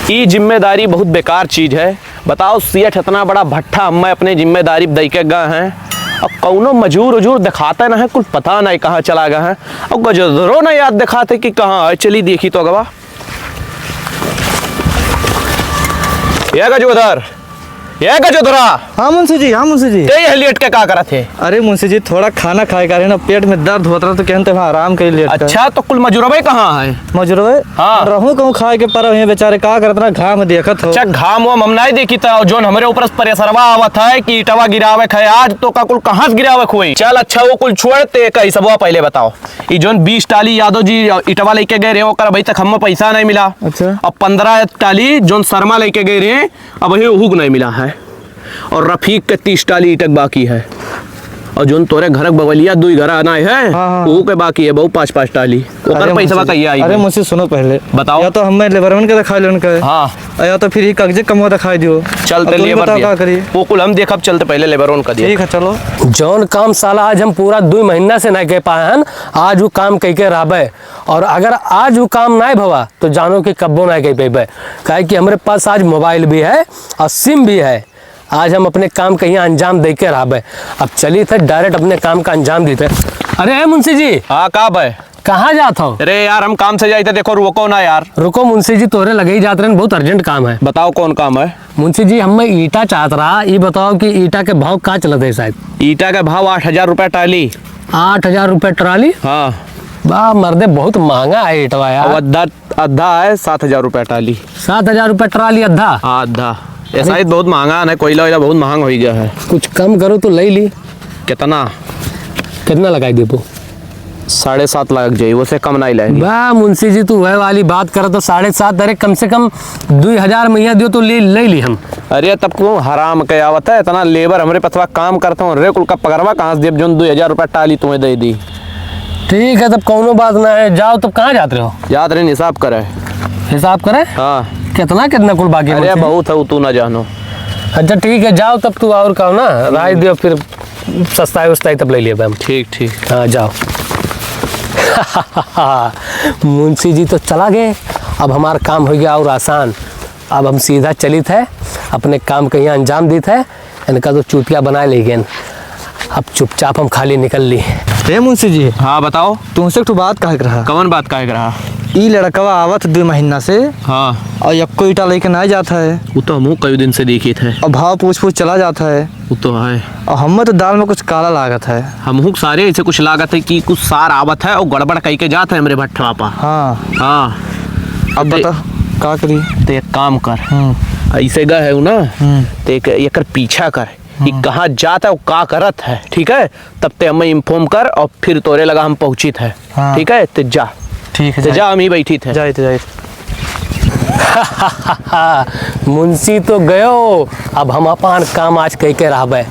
ये जिम्मेदारी बहुत बेकार चीज़ है। बताओ सेठ इतना बड़ा भट्ठा हम अपने जिम्मेदारी दे के गए हैं, अब कौनो मजूर उजूर दिखाते ना है, कुछ पता नहीं कहाँ चला गया है। और गजरो ना याद दिखाते कि कहाँ है। चली देखी तो अगवा ये गजोधर, ये गजोधरा। हाँ मुंशी जी, हाँ मुंशी जी। ये लेट के क्या करा थे? अरे मुंशी जी थोड़ा खाना खाए का ना, पेट में दर्द होता रहा तो कहते वहाँ आराम कर लेट। अच्छा तो कुल मजूरबे कहाँ है? मजूरबे हाँ रहूँ कहूँ खाए के पर ये बेचारे का करत ना घाम देखत हो। अच्छा घाम वाम हम नहीं देखी था, जो हमारे ऊपर परेशरवा आवत है कि ईटवा गिरावे है आज तो का कुल कहाँ से गिरावे हुई। चल अच्छा वो कुल छोड़ते कई सब पहले बताओ। ये जोन 20 टाली यादव जी ईटवा लेके गए रहे ओकर अभी तक हमें पैसा नहीं मिला। अच्छा। अब 15 टाली जोन शर्मा लेके गए रहे अब वही हुक नहीं मिला है। और रफीक के 30 टाली ईटक बाकी है। और जोन तोरे घर बगलिया 2 घर आना है वो के बाकी है बहु 5-5 टाली। ओकर पैसा कहिए आई। अरे मुझसे सुनो पहले बताओ। या तो हमें लेबरमैन के दिखा लेन के। हाँ या तो फिर कागजे कमवा दिखाई दियो। चलते लेबर का करिए वो कुल हम देखब। चलते पहले लेबरों का दिया। ठीक है चलो। जौन काम साला आज हम पूरा 2 महीना से नहीं कह पाए हैं, आज वो काम कह के रहबे। और अगर आज वो काम नहीं भवा तो जानो कि कब्बो नहीं कह पेबे। काहे कि हमारे पास आज मोबाइल भी है और सिम भी है। आज हम अपने काम कहीं अंजाम दे के रहबे। अब चलिए थे डायरेक्ट अपने काम का अंजाम देते। अरे मुंशी जी। हाँ कब है? कहाँ जात हो? अरे यार हम काम से जाते देखो रुको ना यार। रुको मुंशी जी, तोरे लगे ही जाते रहे, बहुत अर्जेंट काम है। बताओ कौन काम है? मुंशी जी हमें ईटा चाहत रहा, ये बताओ कि ईटा के भाव क्या चलते है? शायद ईटा का भाव 8,000 रुपये टाली। 8,000 रुपये ट्राली? हाँ वाह मर्दे बहुत महंगा है ईटवा यार। अद्धा है 7,000 रुपये टाली। 7,000 रुपये ट्राली अद्धा? हाँ अद्धा। ऐसा ही बहुत महंगा है, कोयला वैला बहुत महंगा हो गया है। कुछ कम करो तो ले ली। कितना? कितना लगाई दे? 7.5 लाख जाये, वो से कम नहीं लाएगी। वाह मुंशी जी तू वह वाली बात करो तो 7.5। अरे कम से कम 2,000 मैया दियो तो ले ली हम। अरे तब क्यों हराम के आवत है, इतना लेबर हमारे पथवा काम करता हूँ रे कुल का पकड़वा कहाँ से देव जो 2,000 रुपये टाली तुम्हें दे दी। ठीक है तब कौनो बात ना है, जाओ तब कहाँ जाते हो? याद रहे हिसाब करे। हिसाब करे? हाँ। कितना कुल बाकी? अरे बहुत है तू ना जानो। अच्छा ठीक है जाओ तब तू और कहो ना राय दियो, फिर सस्ता उस्ताई तब ले लिया हम। ठीक। हाँ जाओ। मुंशी जी तो चला गए, अब हमारा काम हो गया और आसान। अब हम सीधा चली थे अपने काम कहीं अंजाम दी थे, इनका तो चूतिया बना ले गए। अब चुपचाप हम खाली निकल ली। हे मुंशी जी। हाँ बताओ। तुमसे एक बात कहे रहा। कौन बात कहे रहा? ई लड़कवा आवत 2 महीना से। हाँ। और एको ईटा लेके नहीं जाता है। वो तो हम कई दिन से देखे थे। और भाव पूछ चला जाता है। वो तो है। और हमें तो दाल में कुछ काला लागत है। हम सारे ऐसे कुछ लागत है कि कुछ सार आवत है और गड़बड़ कह के जाता है हमारे भट्ठवा पा। हाँ। अब बता का करी? तो एक काम कर, ऐसे गए है ना तो एक पीछा कर कि कहाँ जाता है वो का करत है। ठीक है तब ते हमें इन्फॉर्म कर और फिर तोरे लगा हम पहुंची थे। ठीक है तो जा। ठीक है तो जा हम ही बैठी थे। जाए। मुंशी तो गयो, अब हम अपन काम आज कह के रहबे।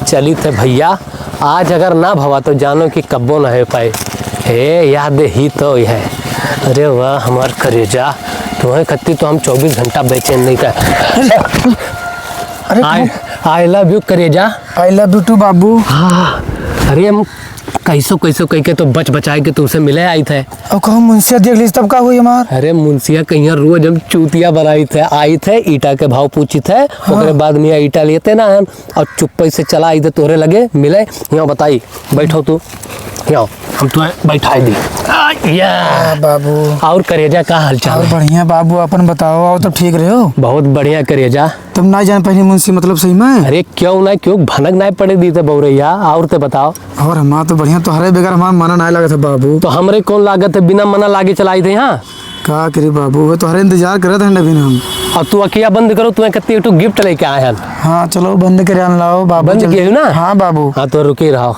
चली थे भैया, आज अगर ना भवा तो जानो कि कब्बो ना हो पाए। हे याद ही तो है। अरे वाह हमार करेजा, तुम्हें कत्ती तो हम 24 घंटा बेचैन नहीं कर। आई लव यू करेजा। आई लव यू टू बाबू। हाँ अरे हम कैसो कह के तो बचाए के तुमसे मिले आई थे। और कहो मुंशिया देख ली तब का हुई हमार? अरे मुंशिया कहीं रोज हम चूतिया बनाई थे, आई थे ईटा के भाव पूछी थे। हाँ। बाद में ईटा लेते ना हम और चुप्पे से चला आई थे तोरे लगे मिले। यहाँ बताई बैठो तू, यहाँ हम तुम्हें बैठा दी। बाबू और करेजा का हालचाल? और बढ़िया बाबू अपन बताओ। और तो ठीक रहे हो? बहुत बढ़िया करेजा। तुम ना जान पहले मुंशी मतलब सही में? अरे क्यों ना क्यों भनक नहीं पड़े दी थे बौरैया। और ते बताओ। और हमारा तो बढ़िया, तो हरे बगैर हमारा मना नहीं लगा था बाबू। तो हमरे कौन लागत है बिना मना लागे चलाई थे यहाँ? का करी बाबू, वो तो हरे इंतजार कर रहे थे नबीन हम। और तू अकिया बंद करो, तुम्हें कत्ती एक गिफ्ट लेके आए हैं। हाँ चलो बंद कर लाओ बाबू। बंद किए ना? हाँ बाबू। हाँ तो रुके रहो,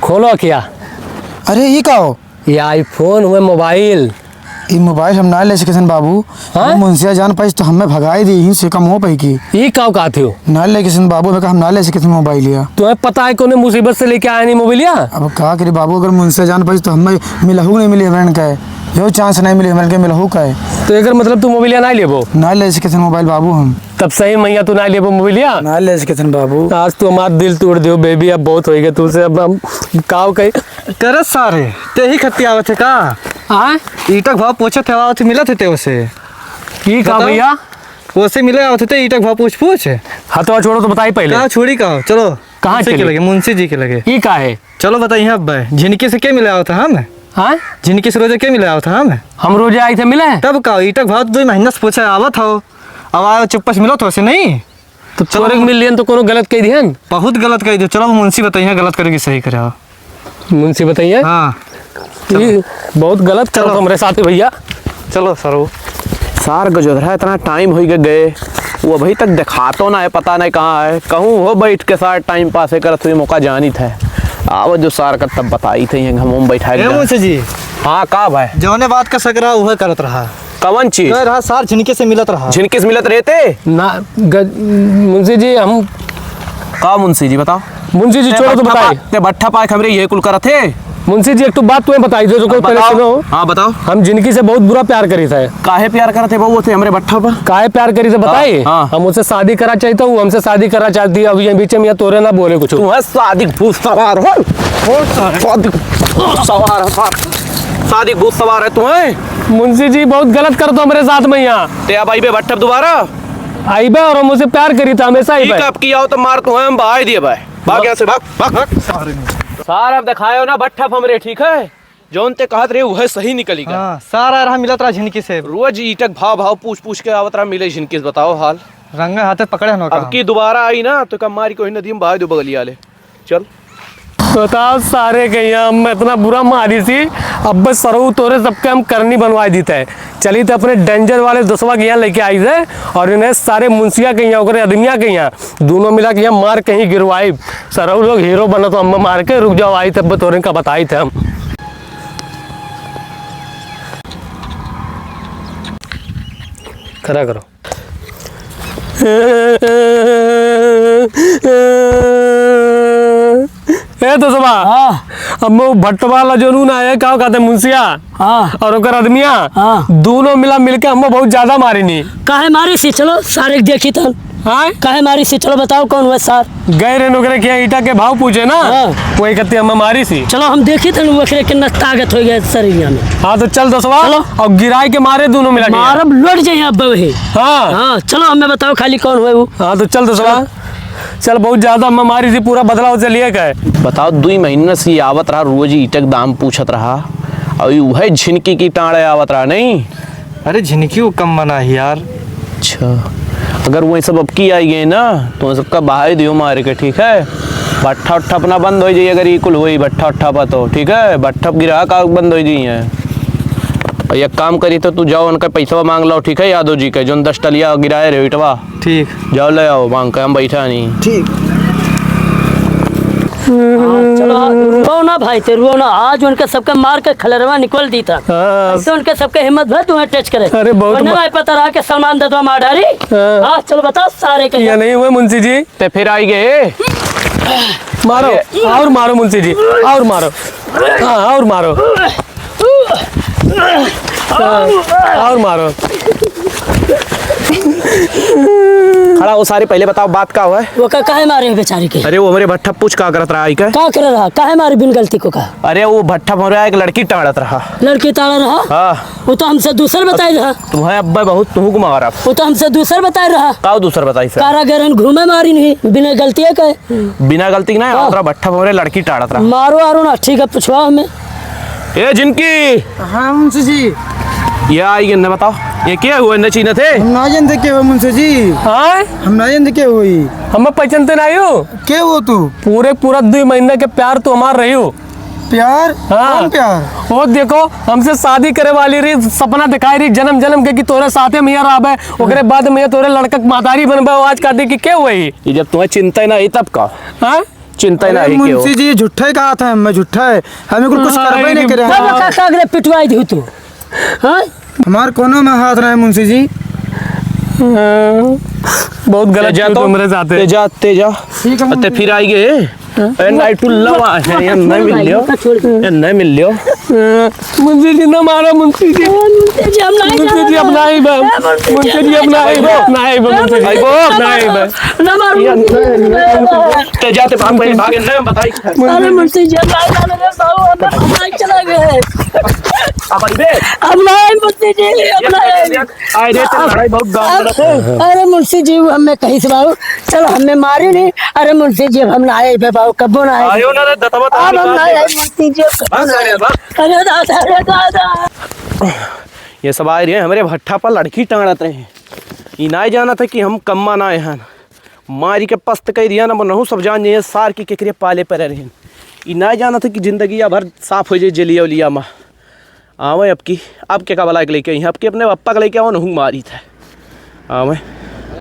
खोलो अकिया। अरे ये का हो? ये आईफोन हुए मोबाइल। ये मोबाइल हम ना ले सके बाबू। हाँ? मुंशिया जान पाई तो हमें भगाई दी ही से कम हो पाई की। ये काव का थे ना ले किसी बाबू में हम ना ले सके मोबाइल लिया। तुम्हें पता है कौन मुसीबत से लेके आया नहीं मोबाइल? अब का करी बाबू, अगर मुंशिया जान पाई तो हमें मिलहू नहीं मिली हमें का यो चांस नहीं मिली हमें के मिलहू का। तो अगर मतलब तू मोबाइल नहीं लेबो? ना ले सके मोबाइल बाबू हम। तब सही मैया तू ना लेबो मोबाइल? ना ले सके बाबू। आज तू हमारा दिल तोड़ दियो बेबी, अब बहुत हो गया तुझसे। अब हम काव कही करत सारे ते ही खत्ती आवत है का? हाँ ईटक भाव पूछत है आवत मिलत है ते उसे। की कहा बताओ। भैया? वो से मिले आते थे ईटक भाव पूछ हथवा छोड़ो तो बताई पहले। कहा छोड़ी कहा चलो कहाँ मुंशी के चली? लगे मुंशी जी के लगे। की का है? चलो बताइए अब झिनकी से क्या मिले आओ था हम हाँ झिनकी से रोजे क्या मिले आओ था हम रोजे आए थे मिले तब कहा ईटक भाव 2 महीना से पूछे आवत हो अब आयो चुप्पा से मिलो तो से नहीं तो चोरे के मिल लियन तो कोनो गलत कह दिहन। बहुत गलत कह दो। चलो मुंशी बताइए गलत करेगी सही करे आओ। मुंशी बताइए। हाँ ये बहुत गलत करो चलो। हमारे साथ भैया। चलो सर वो सार गजोधरा इतना टाइम हो गए वो अभी तक दिखातो ना है, पता नहीं कहाँ है। कहूँ हो बैठ के सार टाइम पास करत हुए मौका जानी था आव जो सार का तब बताई थी हम बैठा ए मुंशी जी हाँ का भाई जौने बात का सकरा वह करत रहा कवन चीज कह रहा सार झिनके से मिलत रहा। झिनके से मिलत रहते ना मुंशी जी हम का मुंशी जी बताओ मुंशी जी छोड़ो तो बताइए। ते भट्ठा पाए खबरे ये कुल करत थे मुंशी जी एक तो बात तुम्हें बताई दो जो पहले बताओ सुनो। हाँ बताओ हम जिनकी से बहुत बुरा प्यार करी थे। काहे प्यार करते वो थे हमारे भट्ठा पर काहे प्यार करी थे बताइए। हाँ। हम उससे शादी करा चाहते हूँ हमसे शादी करा चाहती है। अब ये बीच में तोरे ना बोले कुछ। तू है शादी भूत सवार हो शादी भूत सवार शादी भूत सवार है तू है। मुंशी जी बहुत गलत कर दो हमारे साथ में यहाँ ते अब आई बे भट्ठा दोबारा आई बे और हम उससे प्यार करी था हमेशा ही ठीक बे। अब किया हो तो मार तू है हम भाई दिए भाई भाग यहाँ से भाग सार अब दिखायो ना भट्ठा हमरे ठीक है जौन ते कहत रहे वह सही निकली गया। हाँ सारा रहा मिलत रहा झिनकी से रोज ईटक भाव भाव पूछ के आवत रहा मिले जिनके बताओ हाल। रंगा हाथे पकड़े न अब की दोबारा आई ना तो कम मारी कोई नदी में भाई दो बगली वाले चल बताओ सारे कहिया हम इतना बुरा मारी थी। अब बस सरऊ तोरे सबके हम करनी बनवा देते है। चली तो अपने डेंजर वाले दसवा के यहाँ लेके आई थे और इन्हें सारे मुंशिया के यहाँ आदमिया के यहाँ दोनों मिला के यहाँ मार कहीं गिरवाई। सरऊ लोग हीरो बना तो हम मार के रुक जाओ आई तब तोरे का बताई थे हम। खड़ा करो ए तो सबा अब वो भट्ट वाला जो नून आया क्या कहते हैं मुंशिया और ओकर आदमिया दोनों मिला मिलके हम बहुत ज्यादा मारी नहीं। काहे मारी सी चलो सारे देखी तन हाँ काहे मारी सी चलो बताओ कौन हुआ सार गए रे नौकरे किया ईटा के भाव पूछे ना हाँ। वही कहते हम मारी सी। चलो हम देखी तन वखरे कितना ताकत हो गया शरीर में। हाँ तो चल दसवा चलो। और गिराई के मारे दोनों मिला के। मारब लौट जाए अब वही। हाँ हाँ चलो हमें बताओ खाली कौन हुआ वो। हाँ तो चल दसवा चल बहुत ज्यादा हम मारी थी पूरा बदलाव से लिए गए। बताओ 2 महीने से आवत रहा रोज ईटक दाम पूछत रहा और वह झिनकी की टाँड़े आवत रहा नहीं। अरे झिनकी वो कम बना है यार। अच्छा अगर वही सब अब की आई गए ना तो सबका बहाई दियो मार के ठीक है। भट्ठा उट्ठा अपना बंद हो जाइए अगर ये कुल हुई भट्ठा उट्ठा पर तो ठीक है। भट्ठा गिरा का बंद हो जाइए और एक काम करी तो तू जाओ उनका पैसा मांग लो ठीक है यादव जी के जो 10 टलिया गिराए रहे इटवा ठीक जाओ ले आओ मांग के हम बैठा नहीं। ठीक चलो रो ना भाई ते रो ना आज उनके सबके मार के खलरवा निकल दी था। हाँ। ऐसे उनके सबके हिम्मत भर तुम्हें टच करे। अरे बहुत वरना भाई पता रहा कि सलमान दत्ता मार डाली। हाँ चलो बताओ सारे के ये नहीं हुए मुंशी जी ते फिर आई गए मारो और मारो मुंशी जी और मारो। हाँ और मारो और मारो। खड़ा वो सारे पहले बताओ बात का हुआ है। वो काहे मारे हैं बेचारे के। अरे वो हमारे भट्ठा पूछ का करत रहा आई का। का कर रहा काहे मारे बिन गलती को का। अरे वो भट्ठा हमारे एक लड़की टाड़त रहा। लड़की ताड़ा रहा हाँ वो तो हमसे दूसर बताई रहा। तुम्हें अब्बा बहुत तुहू को मारा वो तो हमसे दूसर बताई रहा। का दूसरा बताई सर कारागरन घूमे मारी नहीं बिना गलती है बिना गलती ना आवत भट्ठा हमारे लड़की टाड़त रहा। मारो आरो ना ठीक है पूछवा हमें। ए जिनकी हाँ मुंशी जी ये आई गए बताओ ये क्या हुआ न चीना थे। हम ना जानते क्या हुआ मुंशी जी हाँ हम ना जानते क्या हुई हमें पहचानते नहीं हो क्या हुआ तू पूरा 2 महीने के प्यार तो हमार रही हो। प्यार हाँ। कौन प्यार वो देखो हमसे शादी करे वाली रही सपना दिखाई रही जन्म जन्म के कि तोरे साथे मैया रहबे ओकरे बाद मैया तोरे लड़का मातारी बनबे आज का दे कि क्या हुई। ये जब तुम्हें चिंता ही ना आई तब का हाँ चिंता ही ना अरे आई क्यों। मुंशी जी झूठा ही कहा था मैं झूठा है हमें कुछ करबे नहीं करे। सब का कागरे पिटवाई दी तू। हाँ हमार कोनो में हाथ रहे मुंशी जी। बहुत गलत जा किया तो मेरे साथ तेजा ठीक है ते फिर आई गए नाइट टू लव है ये नहीं मिल लियो ये नहीं मिल लियो मुंशी जी न मारो मुंशी जी। मुंशी जी हम नहीं मुंशी जी अब नहीं बा। मुंशी जी अब नहीं बा। नहीं बा मुंशी जी। नहीं बा। ना मारो ते जाते भागे न बताई अरे मुंशी जी हम नहीं जाने रे बाबू हम नहीं चला गए अब आई बे अब नहीं मुंशी जी अब नहीं आए रे तेरी लड़ाई बहुत गांव में रखे अरे मुंशी जी हमें कहीं से बाबू चलो हमें मारे नहीं अरे मुंशी जी हम ना आए बाबू कबो ना आए आयो ना रे दतवा अब हम नहीं आए मुंशी जी अरे दादा ये सब आए रहे हमारे भट्ठा पर लड़की टांगत रहे ये ना जाना था कि हम कम्मा ना हैं मारी के पस्त कह दिया ना बनहु सब जान जाइए सार की केकरे पाले पर रहे ये ना जाना था कि जिंदगी या भर साफ हो जाए जलिया उलिया माँ आवे अब क्या का बला के लेके अब के अपने पप्पा के लेके आओ नहू मारी था आवे